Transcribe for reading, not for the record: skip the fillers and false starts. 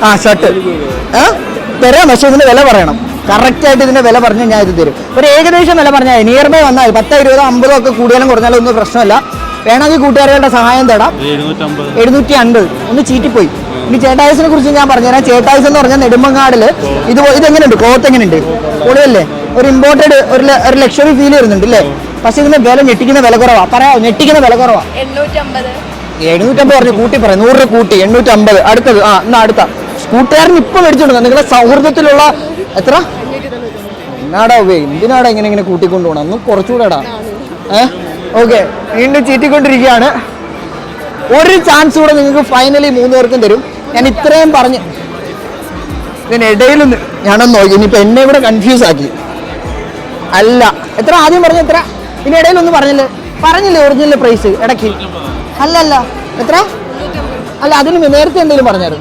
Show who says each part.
Speaker 1: ആ ഷർട്ട് തരാം, പക്ഷെ ഇതിന്റെ വില പറയണം. കറക്റ്റ് ആയിട്ട് ഇതിന്റെ വില പറഞ്ഞാൽ ഞാൻ ഇത് തരും. ഒരു ഏകദേശം വില പറഞ്ഞാൽ നിയർ ബൈ വന്നാൽ 10, 20, 50 ഒക്കെ കൂടിയാലും കുറഞ്ഞാലും ഒന്നും പ്രശ്നമല്ല. വേണമെങ്കിൽ കൂട്ടുകാരുടെ സഹായം തേടാം. 750 ഒന്ന് ചീറ്റിപ്പോയി. ഇനി ചേട്ടായസിനെ കുറിച്ച് ഞാൻ പറഞ്ഞുതരാം. ചേട്ടായസ് എന്ന് പറഞ്ഞാൽ നെടുമങ്ങാടില് ഇതെങ്ങനെയുണ്ട്, ക്ലോത്ത് എങ്ങനെയുണ്ട്, പൊളിയല്ലേ? ഒരു ഇമ്പോർട്ടഡ് ഒരു ലക്ഷറി ഫീൽ വരുന്നുണ്ട് അല്ലേ? പക്ഷെ ഇതിന്റെ വില ഞെട്ടിക്കുന്ന വില കുറവാ. പറയാമോ? ഞെട്ടിക്കുന്ന വില കുറവാ. 750 പറഞ്ഞു, കൂട്ടി പറയാം, 100 രൂപ കൂട്ടി 850. അടുത്തത് എന്നാ അടുത്ത കൂട്ടുകാരൻ ഇപ്പൊ മേടിച്ചോണ്ട് നിങ്ങളുടെ സൗഹൃദത്തിലുള്ള എത്ര എന്നാടാ എന്തിനാടാ ഇങ്ങനെ കൂട്ടിക്കൊണ്ടു പോകണം? ഒന്ന് കുറച്ചുകൂടെടാ. ഓക്കെ, വീണ്ടും ചീറ്റിക്കൊണ്ടിരിക്കുകയാണ്. ഒരു ചാൻസ് കൂടെ നിങ്ങൾക്ക് ഫൈനലി 3 പേർക്കും തരും. ഞാൻ ഇത്രയും പറഞ്ഞ് ഇതിനിടയിൽ ഞാനൊന്ന് നോക്കി. ഇനിയിപ്പോ എന്നെ ഇവിടെ കൺഫ്യൂസ് ആക്കി. അല്ല, എത്ര ആദ്യം പറഞ്ഞ എത്ര? ഇതിനിടയിലൊന്നും പറഞ്ഞില്ലേ ഒറിജിനൽ പ്രൈസ് ഇടയ്ക്ക്? അല്ല എത്ര? അല്ല, അതിന് നേരത്തെ എന്തെങ്കിലും പറഞ്ഞായിരുന്നു?